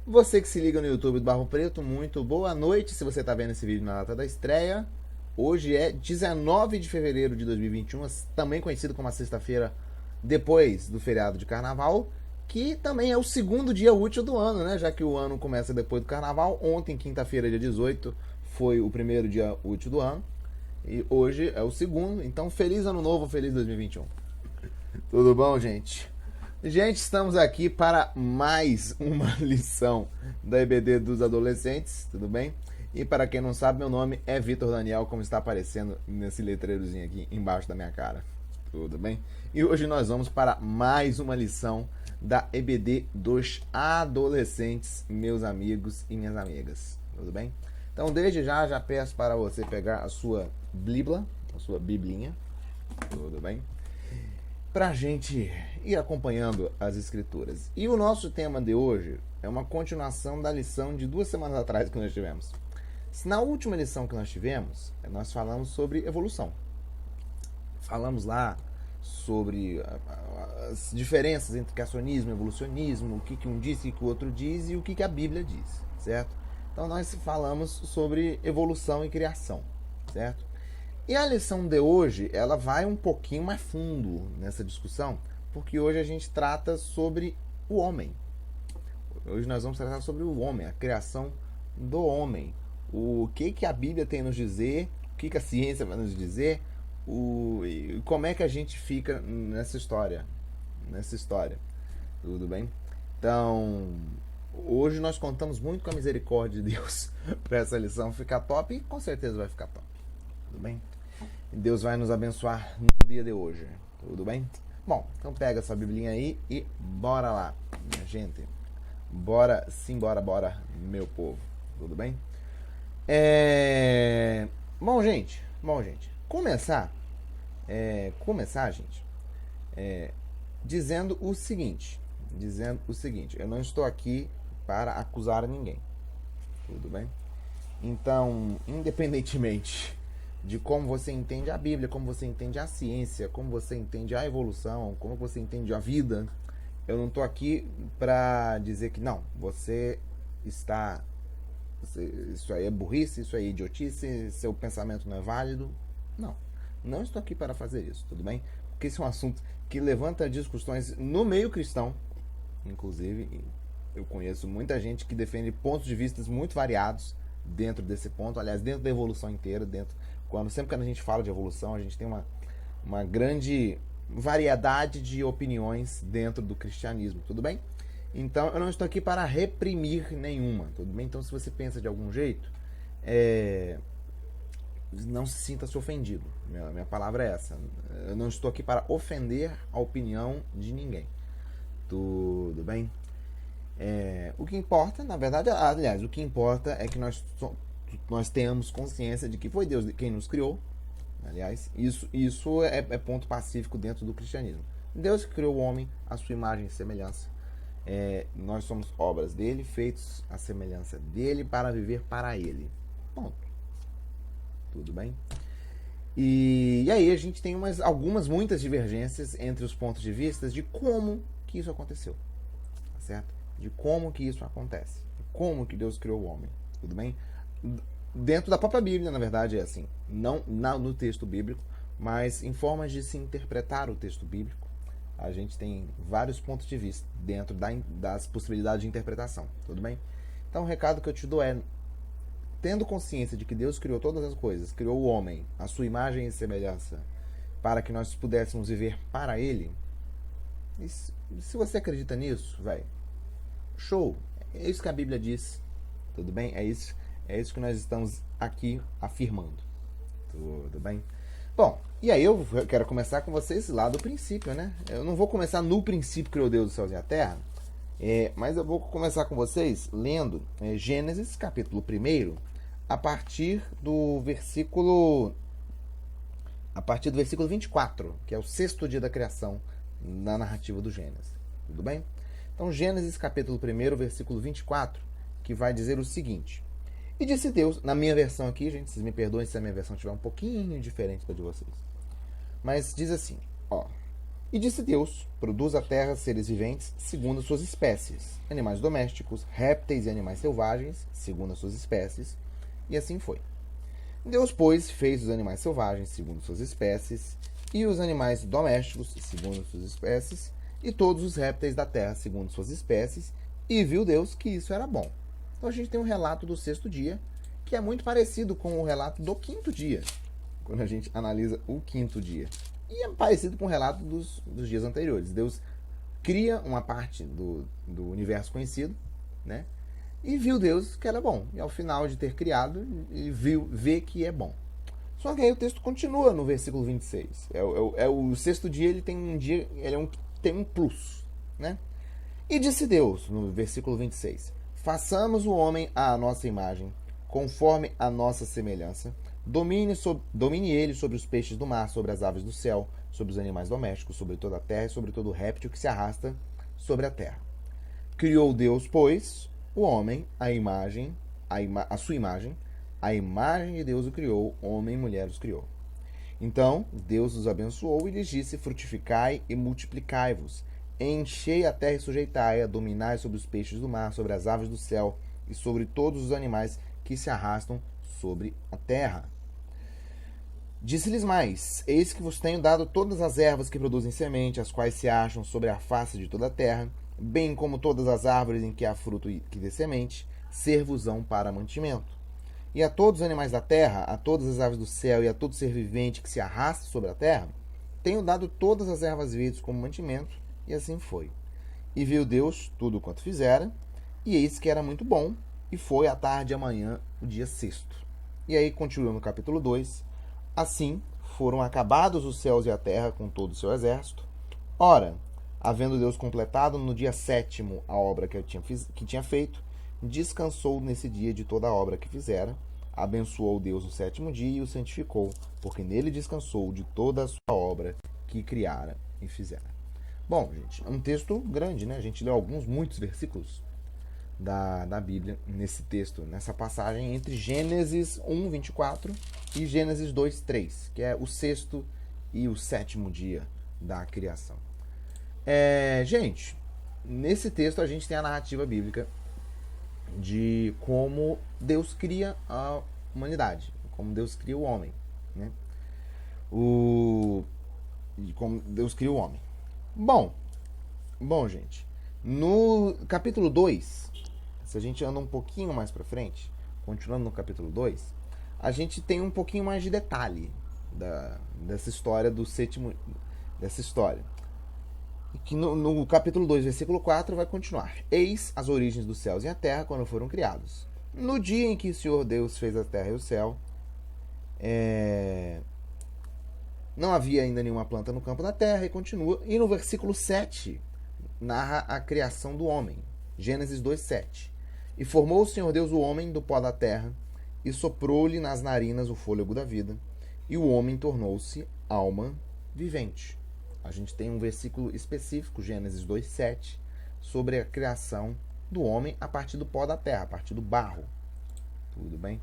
Você que se liga no YouTube do Barro Preto, muito boa noite. Se você está vendo esse vídeo na data da estreia, hoje é 19 de fevereiro de 2021, também conhecido como a sexta-feira depois do feriado de Carnaval, que também é o segundo dia útil do ano, né? Já que o ano começa depois do Carnaval. Ontem, quinta-feira, dia 18, foi o primeiro dia útil do ano. E hoje é o segundo. Então, feliz ano novo, feliz 2021. Tudo bom, gente? Gente, estamos aqui para mais uma lição da EBD dos adolescentes, tudo bem? E para quem não sabe, meu nome é Vitor Daniel, como está aparecendo nesse letreirozinho aqui embaixo da minha cara, tudo bem? E hoje nós vamos para mais uma lição da EBD dos adolescentes, meus amigos e minhas amigas, tudo bem? Então, desde já peço para você pegar a sua Bíblia, a sua biblinha, tudo bem? Para a gente ir acompanhando as escrituras. E o nosso tema de hoje é uma continuação da lição de 2 semanas atrás que nós tivemos. Na última lição que nós tivemos, nós falamos sobre evolução. Falamos lá sobre as diferenças entre criacionismo e evolucionismo, o que um diz, o que o outro diz e o que a Bíblia diz, certo? Então nós falamos sobre evolução e criação, certo? E a lição de hoje, ela vai um pouquinho mais fundo nessa discussão, porque hoje a gente trata sobre o homem. Hoje nós vamos tratar sobre o homem, a criação do homem. O que a Bíblia tem a nos dizer, o que a ciência vai nos dizer, como é que a gente fica nessa história. Tudo bem? Então, hoje nós contamos muito com a misericórdia de Deus para essa lição ficar top e com certeza vai ficar top. Tudo bem? Deus vai nos abençoar no dia de hoje. Tudo bem? Bom, então pega essa biblinha aí e bora lá, minha gente. Bora, bora, meu povo. Tudo bem? Bom, gente. Começar, gente, dizendo o seguinte. Eu não estou aqui para acusar ninguém. Tudo bem? Então, independentemente de como você entende a Bíblia, como você entende a ciência, como você entende a evolução, como você entende a vida, eu não estou aqui para dizer que não, isso aí é burrice, isso aí é idiotice, seu pensamento não é válido. Não estou aqui para fazer isso, tudo bem? Porque esse é um assunto que levanta discussões no meio cristão, inclusive. Eu conheço muita gente que defende pontos de vista muito variados dentro desse ponto, aliás, dentro da evolução inteira, sempre que a gente fala de evolução, a gente tem uma grande variedade de opiniões dentro do cristianismo, tudo bem? Então, eu não estou aqui para reprimir nenhuma, tudo bem? Então, se você pensa de algum jeito, não se sinta-se ofendido. Minha palavra é essa. Eu não estou aqui para ofender a opinião de ninguém. Tudo bem? O que importa, na verdade, aliás, o que importa é que nós tenhamos consciência de que foi Deus quem nos criou. Aliás, isso é ponto pacífico dentro do cristianismo. Deus criou o homem à sua imagem e semelhança. Nós somos obras dele, feitos à semelhança dele, para viver para ele. Ponto. Tudo bem? E aí a gente tem muitas divergências entre os pontos de vista de como que isso aconteceu. Tá certo? De como que isso acontece. De como que Deus criou o homem. Tudo bem? Dentro da própria Bíblia, na verdade, é assim. Não no texto bíblico, mas em formas de se interpretar o texto bíblico, a gente tem vários pontos de vista dentro das possibilidades de interpretação. Tudo bem? Então o recado que eu te dou é: tendo consciência de que Deus criou todas as coisas, criou o homem, a sua imagem e semelhança, para que nós pudéssemos viver para ele, e se você acredita nisso, velho, show! É isso que a Bíblia diz. Tudo bem? É isso que nós estamos aqui afirmando. Tudo bem? Bom, e aí eu quero começar com vocês lá do princípio, né? Eu não vou começar no princípio criou Deus os céus e a terra, mas eu vou começar com vocês lendo Gênesis, capítulo 1, a partir do versículo 24, que é o 6º dia da criação na narrativa do Gênesis. Tudo bem? Então, Gênesis, capítulo 1, versículo 24, que vai dizer o seguinte: e disse Deus, na minha versão aqui, gente, vocês me perdoem se a minha versão estiver um pouquinho diferente da de vocês, mas diz assim, ó: E disse Deus: produz a terra seres viventes segundo as suas espécies, animais domésticos, répteis e animais selvagens, segundo as suas espécies. E assim foi. Deus, pois, fez os animais selvagens segundo suas espécies, e os animais domésticos segundo suas espécies, e todos os répteis da terra segundo suas espécies, e viu Deus que isso era bom. Então a gente tem um relato do sexto dia, que é muito parecido com o relato do quinto dia, quando a gente analisa o quinto dia. E é parecido com o relato dos dias anteriores. Deus cria uma parte do universo conhecido, né? E viu Deus que era bom. E ao final de ter criado, vê que é bom. Só que aí o texto continua no versículo 26. O sexto dia, ele tem um dia, tem um plus, né? E disse Deus, no versículo 26, façamos o homem à nossa imagem, conforme a nossa semelhança, domine ele sobre os peixes do mar, sobre as aves do céu, sobre os animais domésticos, sobre toda a terra e sobre todo réptil que se arrasta sobre a terra. Criou Deus, pois, o homem, a sua imagem, a imagem de Deus o criou, homem e mulher os criou. Então Deus os abençoou e lhes disse: frutificai e multiplicai-vos, enchei a terra e sujeitai-a, dominai sobre os peixes do mar, sobre as aves do céu e sobre todos os animais que se arrastam sobre a terra. Disse-lhes mais: eis que vos tenho dado todas as ervas que produzem semente, as quais se acham sobre a face de toda a terra, bem como todas as árvores em que há fruto e que dê semente, ser-vos-ão para mantimento. E a todos os animais da terra, a todas as aves do céu e a todo ser vivente que se arrasta sobre a terra, tenho dado todas as ervas verdes como mantimento, e assim foi. E viu Deus tudo quanto fizera, e eis que era muito bom, e foi à tarde e amanhã o dia sexto. E aí continua no capítulo 2, assim foram acabados os céus e a terra com todo o seu exército. Ora, havendo Deus completado no dia sétimo a obra que tinha feito, descansou nesse dia de toda a obra que fizera, abençoou Deus o sétimo dia e o santificou, porque nele descansou de toda a sua obra que criara e fizera. Bom, gente, é um texto grande, né? A gente leu muitos versículos da Bíblia nesse texto, nessa passagem entre Gênesis 1, 24 e Gênesis 2, 3, que é o sexto e o sétimo dia da criação. Gente, nesse texto a gente tem a narrativa bíblica de como Deus cria a humanidade, como Deus cria o homem, né? Como Deus cria o homem. Bom, gente, no capítulo 2, se a gente anda um pouquinho mais para frente, continuando no capítulo 2, a gente tem um pouquinho mais de detalhe dessa história dessa história. Que no capítulo 2, versículo 4, vai continuar. Eis as origens dos céus e a terra quando foram criados. No dia em que o Senhor Deus fez a terra e o céu, não havia ainda nenhuma planta no campo da terra, e continua. E no versículo 7, narra a criação do homem. Gênesis 2, 7. E formou o Senhor Deus o homem do pó da terra, e soprou-lhe nas narinas o fôlego da vida, e o homem tornou-se alma vivente. A gente tem um versículo específico, Gênesis 2, 7, sobre a criação do homem a partir do pó da terra, a partir do barro. Tudo bem?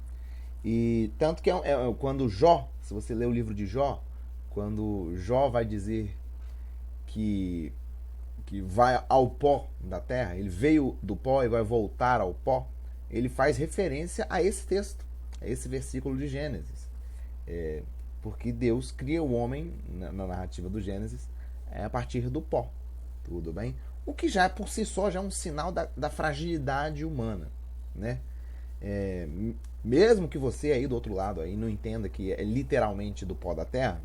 E tanto que quando Jó, se você ler o livro de Jó, quando Jó vai dizer que vai ao pó da terra, ele veio do pó e vai voltar ao pó, ele faz referência a esse texto, a esse versículo de Gênesis. Porque Deus cria o homem, na narrativa do Gênesis, a partir do pó. Tudo bem? O que já por si só já é um sinal da fragilidade humana, né? Mesmo que você aí do outro lado aí não entenda que é literalmente do pó da terra,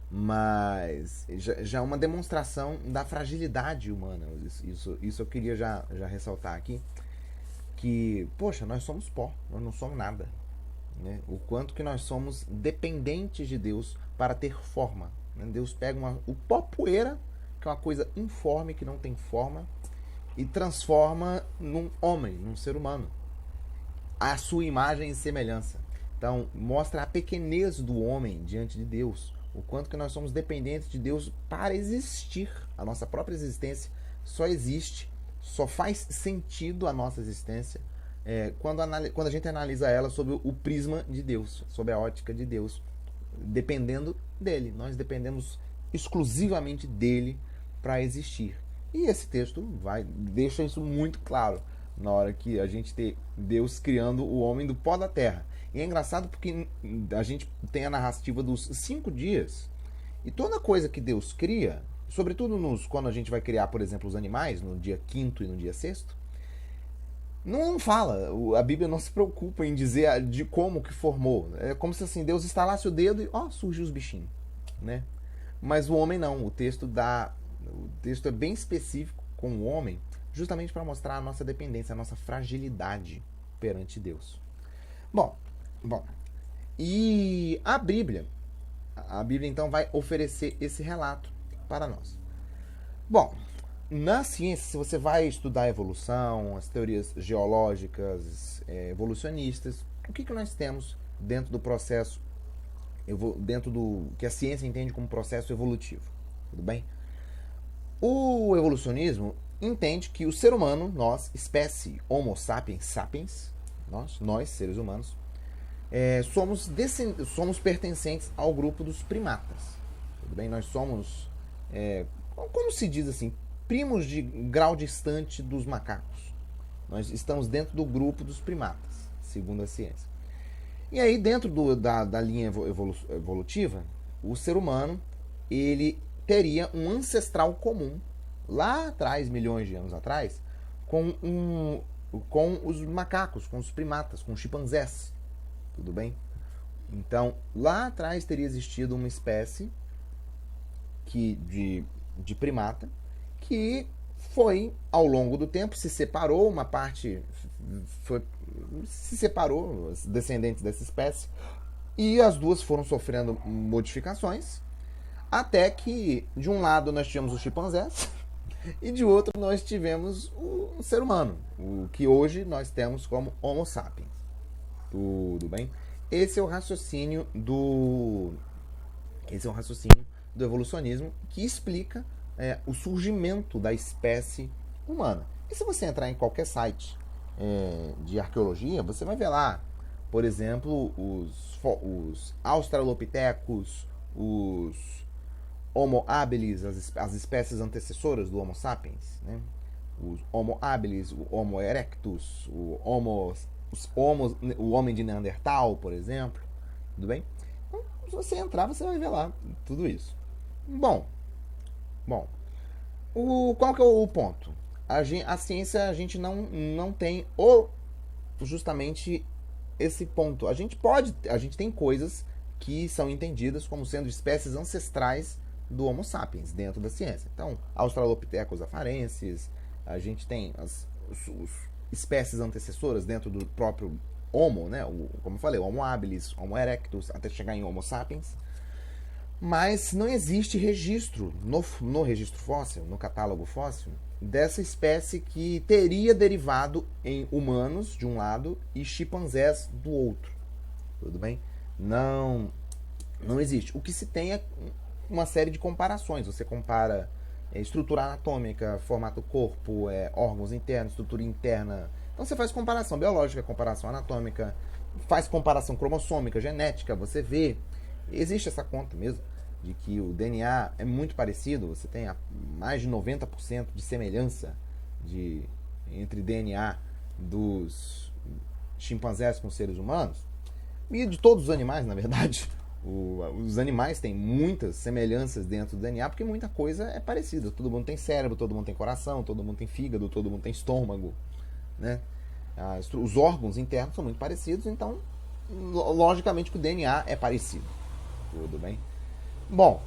mas já é uma demonstração da fragilidade humana. Isso eu queria já ressaltar aqui, que, poxa, nós somos pó, nós não somos nada, né? O quanto que nós somos dependentes de Deus para ter forma, né? Deus pega o pó poeira, que é uma coisa informe, que não tem forma, e transforma num homem, num ser humano, a sua imagem e semelhança. Então, mostra a pequenez do homem diante de Deus, o quanto que nós somos dependentes de Deus para existir. A nossa própria existência só existe, só faz sentido a nossa existência quando a gente analisa ela sob o prisma de Deus, sob a ótica de Deus, dependendo dele. Nós dependemos exclusivamente dele para existir. E esse texto deixa isso muito claro na hora que a gente tem Deus criando o homem do pó da terra. E é engraçado porque a gente tem a narrativa dos 5 dias e toda coisa que Deus cria, sobretudo quando a gente vai criar, por exemplo, os animais, no dia 5º e no dia 6º, não fala, a Bíblia não se preocupa em dizer de como que formou. É como se assim, Deus estalasse o dedo e surgiu os bichinhos, né? Mas o homem não, o texto é bem específico com o homem, justamente para mostrar a nossa dependência, a nossa fragilidade perante Deus. Bom, e a Bíblia então vai oferecer esse relato para nós. Bom, na ciência, se você vai estudar a evolução, as teorias geológicas, evolucionistas, o que nós temos dentro do processo, dentro do que a ciência entende como processo evolutivo? Tudo bem? O evolucionismo entende que o ser humano, nós, espécie Homo sapiens sapiens, nós seres humanos, somos pertencentes ao grupo dos primatas. Tudo bem? Nós somos, como se diz assim, primos de grau distante dos macacos. Nós estamos dentro do grupo dos primatas, segundo a ciência. E aí, dentro da linha evolutiva, o ser humano ele teria um ancestral comum, lá atrás, milhões de anos atrás, com os macacos, com os primatas, com os chimpanzés. Tudo bem? Então, lá atrás teria existido uma espécie de primata que foi, ao longo do tempo, se separou, uma parte se separou, os descendentes dessa espécie, e as duas foram sofrendo modificações, até que, de um lado, nós tivemos os chimpanzés, e de outro, nós tivemos o ser humano, o que hoje nós temos como Homo sapiens. Tudo bem? Esse é o raciocínio do evolucionismo que explica o surgimento da espécie humana. E se você entrar em qualquer site de arqueologia, você vai ver lá, por exemplo, os australopitecos, os Homo habilis, as espécies antecessoras do Homo sapiens, né? Os Homo habilis, o Homo erectus, o homem de Neandertal, por exemplo. Tudo bem? Então, se você entrar, você vai ver lá tudo isso. Bom, qual que é o ponto? A ciência, a gente não tem justamente esse ponto. A gente tem coisas que são entendidas como sendo espécies ancestrais do Homo sapiens dentro da ciência. Então, Australopithecus afarensis, a gente tem as espécies antecessoras dentro do próprio Homo, né? Como eu falei, o Homo habilis, Homo erectus, até chegar em Homo sapiens. Mas não existe registro no registro fóssil, no catálogo fóssil, dessa espécie que teria derivado em humanos de um lado e chimpanzés do outro. Tudo bem? Não existe. O que se tem é uma série de comparações. Você compara estrutura anatômica, formato do corpo, órgãos internos, estrutura interna. Então você faz comparação biológica, comparação anatômica, faz comparação cromossômica, genética, você vê. Existe essa conta mesmo, de que o DNA é muito parecido, você tem mais de 90% de semelhança entre DNA dos chimpanzés com seres humanos, e de todos os animais, na verdade. Os animais têm muitas semelhanças dentro do DNA, porque muita coisa é parecida. Todo mundo tem cérebro, todo mundo tem coração, todo mundo tem fígado, todo mundo tem estômago, né? Os órgãos internos são muito parecidos, então, logicamente, que o DNA é parecido. Tudo bem? Bom.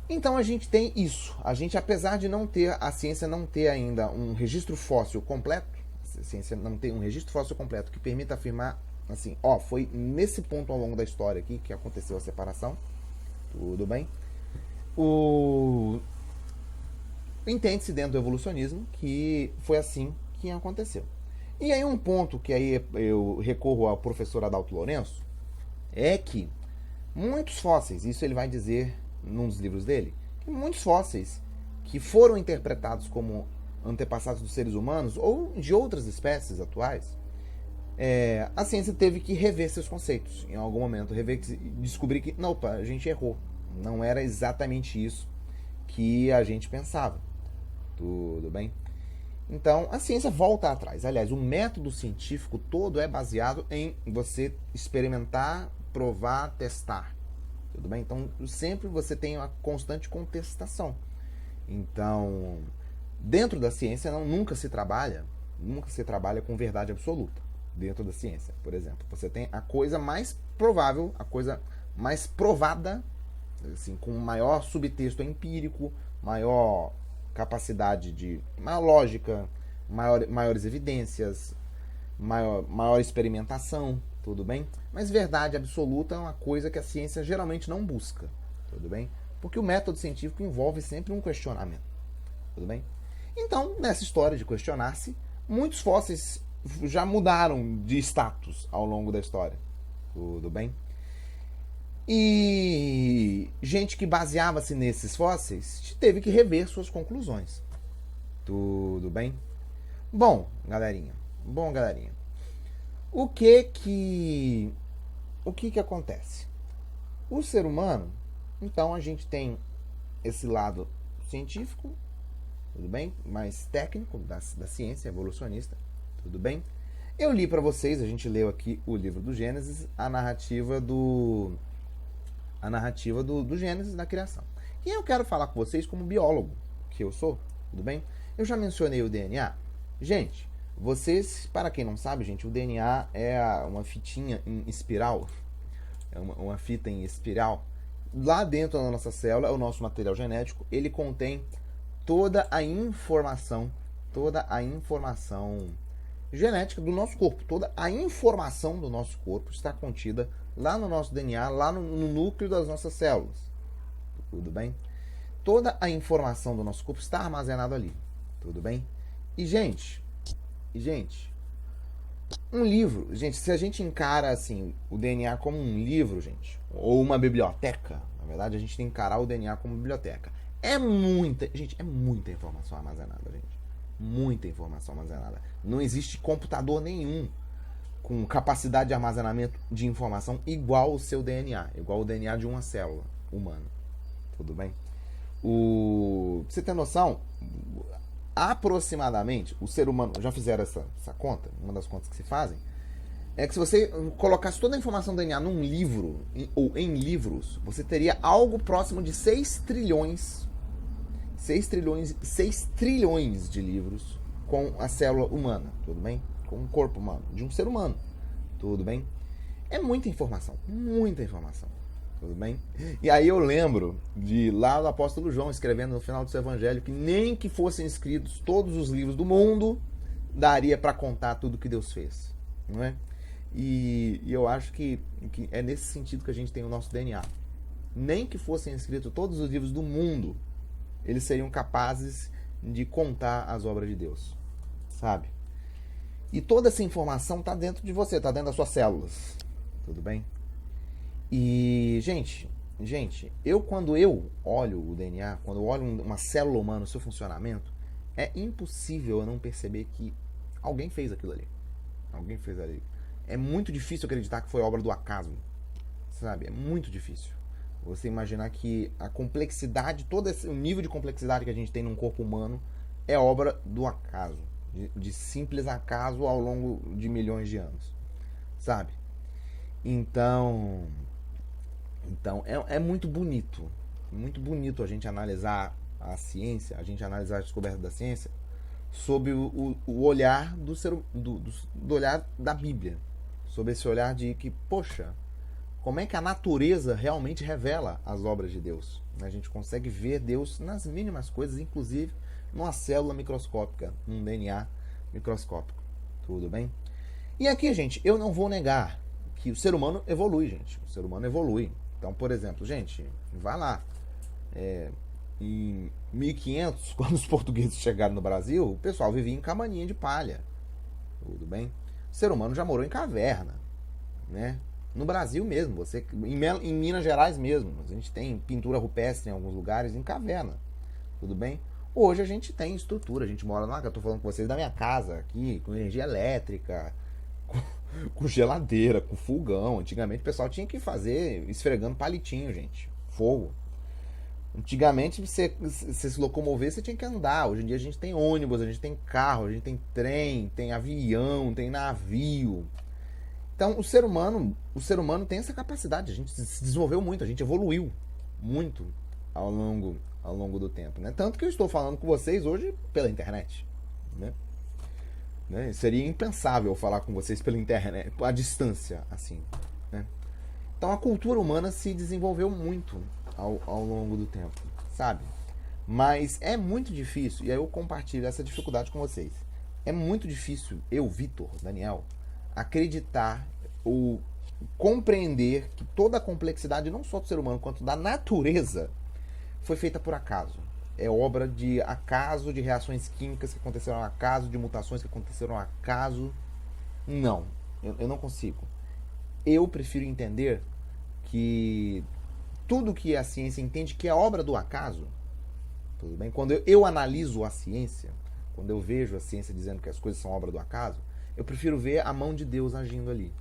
Então a gente tem isso. A gente, apesar de a ciência não ter ainda um registro fóssil completo, a ciência não tem um registro fóssil completo que permita afirmar assim, foi nesse ponto ao longo da história aqui que aconteceu a separação. Tudo bem? Entende-se dentro do evolucionismo que foi assim que aconteceu. E aí um ponto que aí eu recorro ao professor Adalto Lourenço é que muitos fósseis, isso ele vai dizer num dos livros dele, que muitos fósseis que foram interpretados como antepassados dos seres humanos ou de outras espécies atuais, a ciência teve que rever seus conceitos em algum momento, descobrir que, não, a gente errou. Não era exatamente isso que a gente pensava. Tudo bem? Então, a ciência volta atrás. Aliás, o método científico todo é baseado em você experimentar, provar, testar. Tudo bem? Então, sempre você tem uma constante contestação. Então, dentro da ciência nunca se trabalha com verdade absoluta. Dentro da ciência, por exemplo, você tem a coisa mais provável, a coisa mais provada, assim, com maior subtexto empírico, maior capacidade de maior lógica, maiores evidências, maior experimentação, tudo bem? Mas verdade absoluta é uma coisa que a ciência geralmente não busca, tudo bem? Porque o método científico envolve sempre um questionamento, tudo bem? Então, nessa história de questionar-se, muitos fósseis já mudaram de status ao longo da história, tudo bem? E gente que baseava-se nesses fósseis teve que rever suas conclusões, tudo bem? Bom, galerinha, o que acontece? O ser humano, então a gente tem esse lado científico, tudo bem? Mais técnico da ciência evolucionista, tudo bem? Eu li para vocês, a gente leu aqui o livro do Gênesis, a narrativa do Gênesis na criação. E eu quero falar com vocês como biólogo, que eu sou, tudo bem? Eu já mencionei o DNA. Gente, vocês, para quem não sabe, gente, o DNA é uma fitinha em espiral, é uma fita em espiral. Lá dentro da nossa célula, o nosso material genético, ele contém toda a informação genética do nosso corpo. Toda a informação do nosso corpo está contida lá no nosso DNA, lá no núcleo das nossas células. Tudo bem? Toda a informação do nosso corpo está armazenada ali. Tudo bem? E, gente, um livro, gente, se a gente encara assim o DNA como um livro, gente, ou uma biblioteca, na verdade a gente tem que encarar o DNA como biblioteca. É muita informação armazenada, gente. Muita informação armazenada. Não existe computador nenhum com capacidade de armazenamento de informação igual ao seu DNA, igual ao DNA de uma célula humana. Tudo bem? Pra você ter noção, aproximadamente, o ser humano, já fizeram essa conta, uma das contas que se fazem, é que se você colocasse toda a informação do DNA num livro, ou em livros, você teria algo próximo de 6 trilhões de livros com a célula humana, tudo bem? Com o corpo humano, de um ser humano, tudo bem? É muita informação, tudo bem? E aí eu lembro de lá do apóstolo João escrevendo no final do seu evangelho que nem que fossem escritos todos os livros do mundo, daria para contar tudo que Deus fez, não é? E eu acho que é nesse sentido que a gente tem o nosso DNA. Nem que fossem escritos todos os livros do mundo, eles seriam capazes de contar as obras de Deus, sabe? E toda essa informação está dentro de você, está dentro das suas células, tudo bem? E, gente, quando eu olho o DNA, quando eu olho uma célula humana, o seu funcionamento, é impossível eu não perceber que alguém fez aquilo ali. É muito difícil acreditar que foi obra do acaso, sabe? É muito difícil você imaginar que a complexidade, o nível de complexidade que a gente tem num corpo humano é obra do acaso, de simples acaso ao longo de milhões de anos, sabe? Então é muito bonito a gente analisar a ciência, a gente analisar a descoberta da ciência sob o olhar do olhar da Bíblia, sob esse olhar de que, poxa, como é que a natureza realmente revela as obras de Deus? A gente consegue ver Deus nas mínimas coisas, inclusive numa célula microscópica, num DNA microscópico, tudo bem? E aqui, gente, eu não vou negar que o ser humano evolui, gente. O ser humano evolui. Então, por exemplo, gente, vai lá. Em 1500, quando os portugueses chegaram no Brasil, o pessoal vivia em cabaninha de palha. Tudo bem? O ser humano já morou em caverna, né? No Brasil mesmo, em Minas Gerais mesmo, a gente tem pintura rupestre em alguns lugares em caverna. Tudo bem? Hoje a gente tem estrutura, a gente mora lá, que eu tô falando com vocês da minha casa aqui, com energia elétrica, com geladeira, com fogão. Antigamente o pessoal tinha que fazer esfregando palitinho, gente. fogo. Antigamente, você se locomover, você tinha que andar. Hoje em dia a gente tem ônibus, a gente tem carro, a gente tem trem, tem avião, tem navio. Então, o ser humano tem essa capacidade. A gente se desenvolveu muito, a gente evoluiu muito ao longo do tempo, né? Tanto que eu estou falando com vocês hoje pela internet, né? Seria impensável falar com vocês pela internet, à distância, assim, né? Então, a cultura humana se desenvolveu muito ao longo do tempo, sabe? Mas é muito difícil, e aí eu compartilho essa dificuldade com vocês. É muito difícil eu, Vitor, Daniel, acreditar ou compreender que toda a complexidade, não só do ser humano, quanto da natureza, foi feita por acaso. É obra de acaso, de reações químicas que aconteceram ao acaso, de mutações que aconteceram ao acaso. Não, eu não consigo. Eu prefiro entender que tudo que a ciência entende que é obra do acaso, tudo bem? Quando eu analiso a ciência, quando eu vejo a ciência dizendo que as coisas são obra do acaso, eu prefiro ver a mão de Deus agindo ali.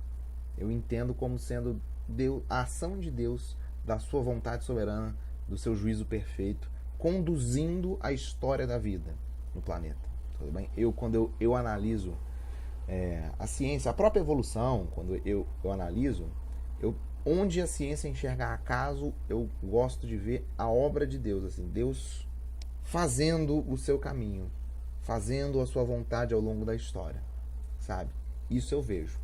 Eu entendo como sendo Deus, a ação de Deus, da sua vontade soberana, do seu juízo perfeito, conduzindo a história da vida no planeta. Tudo bem? Quando eu analiso a ciência, a própria evolução, quando eu analiso, onde a ciência enxerga acaso, eu gosto de ver a obra de Deus, assim, Deus fazendo o seu caminho, fazendo a sua vontade ao longo da história, sabe? Isso eu vejo.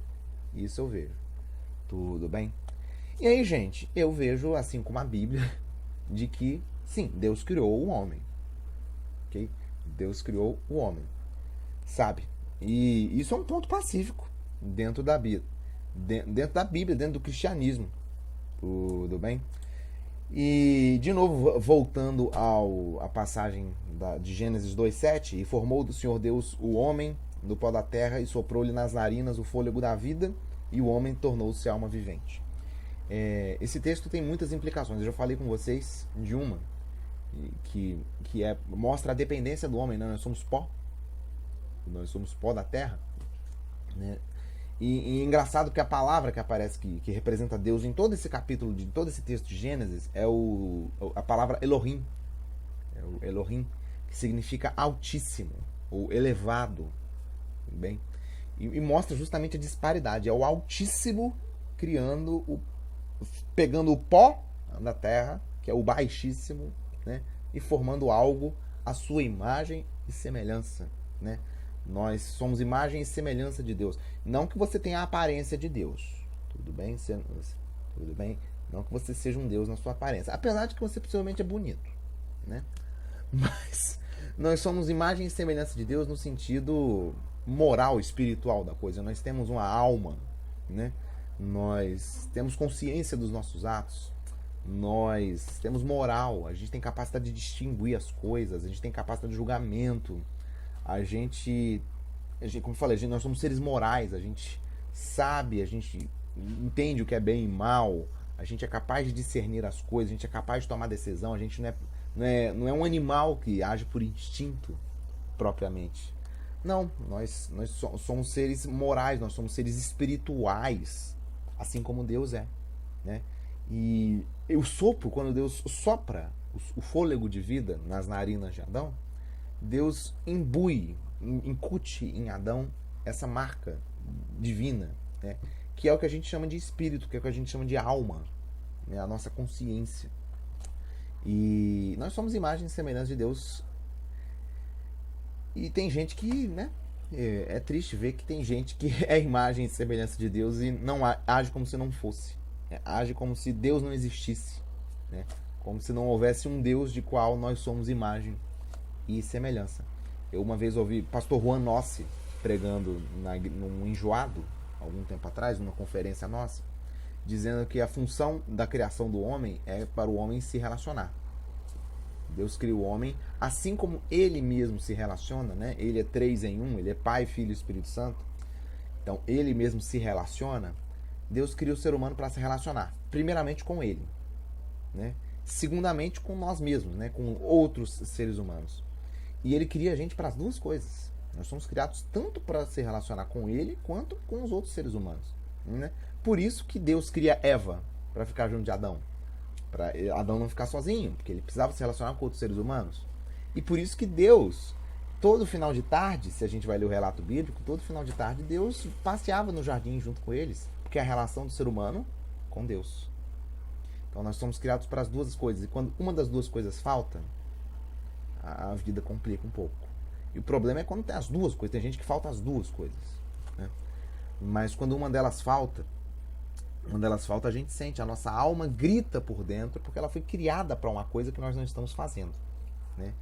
Tudo bem? E aí, gente, eu vejo, assim como a Bíblia, de que, sim, Deus criou o homem. Ok? Deus criou o homem. Sabe? E isso é um ponto pacífico dentro da Bíblia. Dentro do cristianismo. Tudo bem? E, de novo, voltando à passagem de Gênesis 2:7, e formou do Senhor Deus o homem do pó da terra e soprou-lhe nas narinas o fôlego da vida, e o homem tornou-se alma vivente. Esse texto tem muitas implicações. Eu já falei com vocês de uma, que mostra a dependência do homem, né? Nós somos pó da terra, né? E engraçado que a palavra que aparece, que representa Deus em todo esse capítulo, de todo esse texto de Gênesis, é a palavra Elohim. É o Elohim, que significa altíssimo, ou elevado. Bem? E mostra justamente a disparidade. É o Altíssimo pegando o pó da terra, que é o baixíssimo, né? E formando algo à sua imagem e semelhança, né? Nós somos imagem e semelhança de Deus. Não que você tenha a aparência de Deus. Tudo bem? Tudo bem? Não que você seja um Deus na sua aparência. Apesar de que você possivelmente é bonito, né? Mas nós somos imagem e semelhança de Deus no sentido moral, espiritual da coisa. Nós temos uma alma, né? Nós temos consciência dos nossos atos. Nós temos moral. A gente tem capacidade de distinguir as coisas. A gente tem capacidade de julgamento. A gente, como eu falei, nós somos seres morais. A gente sabe, a gente entende o que é bem e mal. A gente é capaz de discernir as coisas. A gente é capaz de tomar decisão. A gente não é um animal que age por instinto propriamente. Não, nós somos seres morais, nós somos seres espirituais, assim como Deus é, né? E o sopro, quando Deus sopra o fôlego de vida nas narinas de Adão, Deus incute em Adão essa marca divina, né? Que é o que a gente chama de espírito, que é o que a gente chama de alma, né? A nossa consciência. E nós somos imagem e semelhança de Deus. E tem gente que, né? É triste ver que tem gente que é imagem e semelhança de Deus e não age como se não fosse. Age como se Deus não existisse, né? Como se não houvesse um Deus de qual nós somos imagem e semelhança. Eu uma vez ouvi pastor Juan Nossi pregando num enjoado, algum tempo atrás, numa conferência nossa, dizendo que a função da criação do homem é para o homem se relacionar. Deus cria o homem, assim como ele mesmo se relaciona, né? Ele é 3 em 1, ele é Pai, Filho e Espírito Santo. Então, ele mesmo se relaciona. Deus cria o ser humano para se relacionar. Primeiramente com ele, né? Segundamente com nós mesmos, né? Com outros seres humanos. E ele cria a gente para as duas coisas. Nós somos criados tanto para se relacionar com ele, quanto com os outros seres humanos, né? Por isso que Deus cria Eva para ficar junto de Adão. para Adão não ficar sozinho, porque ele precisava se relacionar com outros seres humanos. E por isso que Deus, todo final de tarde, se a gente vai ler o relato bíblico, todo final de tarde Deus passeava no jardim junto com eles, porque é a relação do ser humano com Deus. Então nós somos criados para as duas coisas, e quando uma das duas coisas falta, a vida complica um pouco. E o problema é quando tem as duas coisas, tem gente que falta as duas coisas, né? Mas quando uma delas falta, a gente sente, a nossa alma grita por dentro, porque ela foi criada para uma coisa que nós não estamos fazendo, né?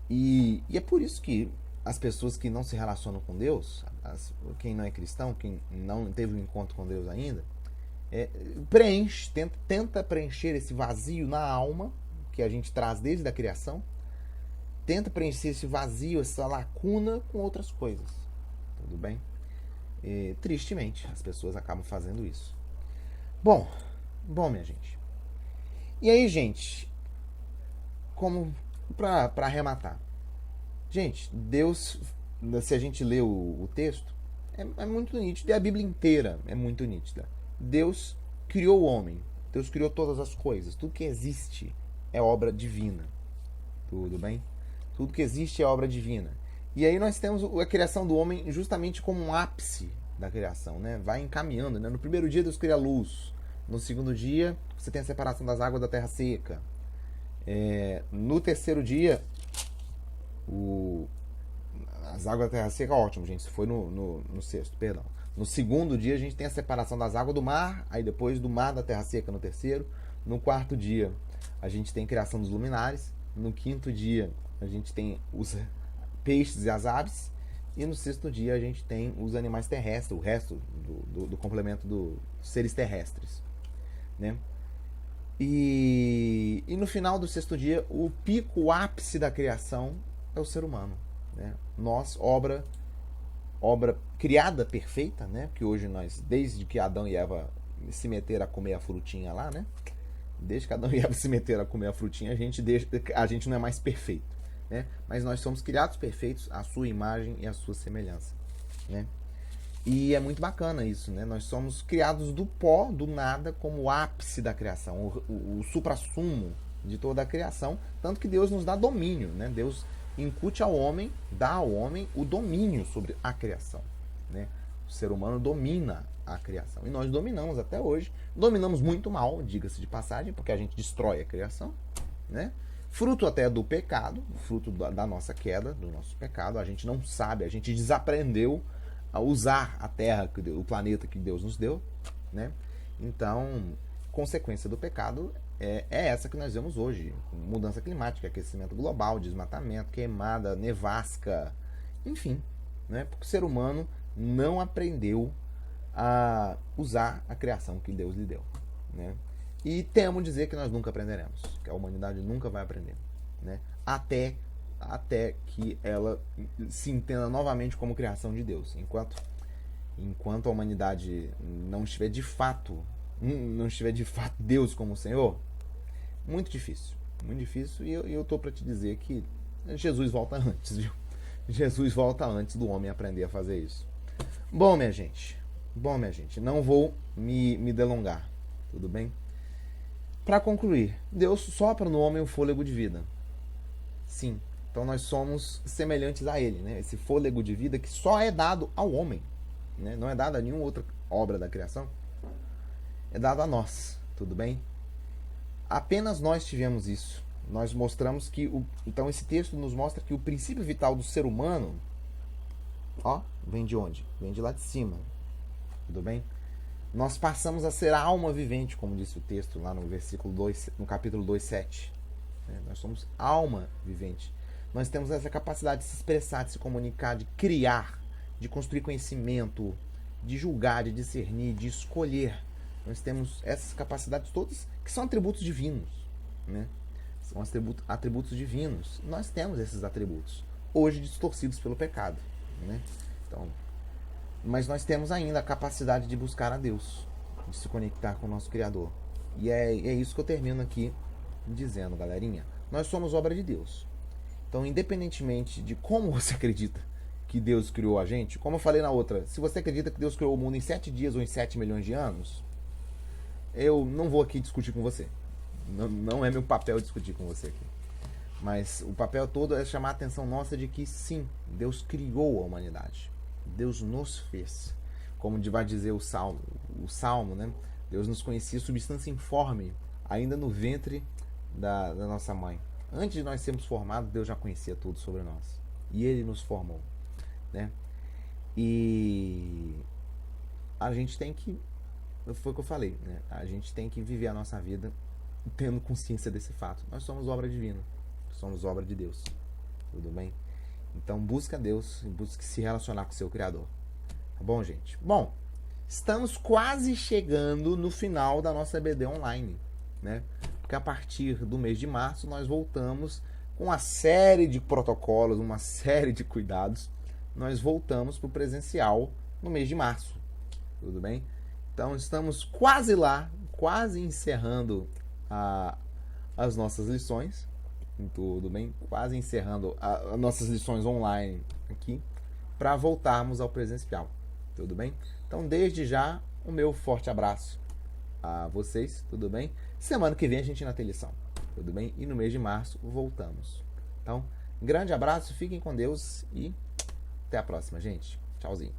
E é por isso que as pessoas que não se relacionam com Deus, quem não é cristão, quem não teve um encontro com Deus ainda, tenta preencher esse vazio na alma, que a gente traz desde a criação, tenta preencher esse vazio, essa lacuna com outras coisas, tudo bem? E, tristemente, as pessoas acabam fazendo isso. Bom, minha gente. E aí, gente, como para arrematar. Gente, Deus, se a gente lê o texto, é muito nítido, e a Bíblia inteira é muito nítida. Deus criou o homem, Deus criou todas as coisas, tudo que existe é obra divina. Tudo bem? Tudo que existe é obra divina. E aí nós temos a criação do homem justamente como um ápice da criação, né? Vai encaminhando, né? No primeiro dia Deus cria a luz. No segundo dia você tem a separação das águas da terra seca. No terceiro dia as águas da terra seca, ótimo, gente. Isso foi no sexto, perdão. No segundo dia a gente tem a separação das águas do mar, aí depois do mar da terra seca no terceiro. No quarto dia a gente tem a criação dos luminares. No quinto dia a gente tem os peixes e as aves. E no sexto dia a gente tem os animais terrestres, o resto do complemento dos seres terrestres, né? E no final do sexto dia, o pico, o ápice da criação é o ser humano, né? Nós, obra criada perfeita, né? Porque hoje nós, desde que Adão e Eva se meteram a comer a frutinha lá, né? Desde que Adão e Eva se meteram a comer a frutinha, a gente não é mais perfeito, né? Mas nós somos criados perfeitos à sua imagem e à sua semelhança, né? E é muito bacana isso, né? Nós somos criados do pó, do nada, como o ápice da criação, o suprassumo de toda a criação, tanto que Deus nos dá domínio, né? Deus incute ao homem, dá ao homem o domínio sobre a criação, né? O ser humano domina a criação, e nós dominamos até hoje. Dominamos muito mal, diga-se de passagem, porque a gente destrói a criação, né? Fruto até do pecado, fruto da nossa queda, do nosso pecado. A gente não sabe, a gente desaprendeu a usar a terra, o planeta que Deus nos deu, né? Então, consequência do pecado é essa que nós vemos hoje: mudança climática, aquecimento global, desmatamento, queimada, nevasca, enfim, né? Porque o ser humano não aprendeu a usar a criação que Deus lhe deu, né? E temo dizer que nós nunca aprenderemos, que a humanidade nunca vai aprender, né? Até que ela se entenda novamente como criação de Deus. Enquanto a humanidade não estiver de fato Deus como Senhor, muito difícil, e eu tô para te dizer que Jesus volta antes, viu? Jesus volta antes do homem aprender a fazer isso. Bom, minha gente, não vou me delongar, tudo bem? Para concluir, Deus sopra no homem o fôlego de vida. Sim. Então nós somos semelhantes a ele, né? Esse fôlego de vida que só é dado ao homem, né? Não é dado a nenhuma outra obra da criação. É dado a nós, tudo bem? Apenas nós tivemos isso. Nós mostramos que então esse texto nos mostra que o princípio vital do ser humano, vem de onde? Vem de lá de cima. Tudo bem? Nós passamos a ser a alma vivente, como disse o texto lá no versículo 2, no capítulo 2:7. Nós somos alma vivente. Nós temos essa capacidade de se expressar, de se comunicar, de criar, de construir conhecimento, de julgar, de discernir, de escolher. Nós temos essas capacidades todas que são atributos divinos, né? São atributos divinos. Nós temos esses atributos, hoje distorcidos pelo pecado, né? Então, mas nós temos ainda a capacidade de buscar a Deus, de se conectar com o nosso Criador. E é isso que eu termino aqui dizendo, galerinha. Nós somos obra de Deus. Então, independentemente de como você acredita que Deus criou a gente, como eu falei na outra, se você acredita que Deus criou o mundo em 7 dias ou em 7 milhões de anos, eu não vou aqui discutir com você. Não é meu papel discutir com você aqui. Mas o papel todo é chamar a atenção nossa de que sim, Deus criou a humanidade. Deus nos fez. Como vai dizer o Salmo, né? Deus nos conhecia substância informe, ainda no ventre da nossa mãe. Antes de nós sermos formados, Deus já conhecia tudo sobre nós. E Ele nos formou, né? E a gente tem que, foi o que eu falei, né? A gente tem que viver a nossa vida tendo consciência desse fato. Nós somos obra divina, somos obra de Deus, tudo bem? Então busca Deus, busque se relacionar com o seu Criador, tá bom, gente? Bom, estamos quase chegando no final da nossa EBD online, né? Porque a partir do mês de março nós voltamos com uma série de protocolos, uma série de cuidados. Nós voltamos para o presencial no mês de março, tudo bem? Então estamos quase lá, quase encerrando as nossas lições, tudo bem? Quase encerrando as nossas lições online aqui, para voltarmos ao presencial, tudo bem? Então desde já o meu forte abraço a vocês, tudo bem? Semana que vem a gente ainda tem lição, tudo bem? E no mês de março voltamos. Então, grande abraço, fiquem com Deus e até a próxima, gente. Tchauzinho.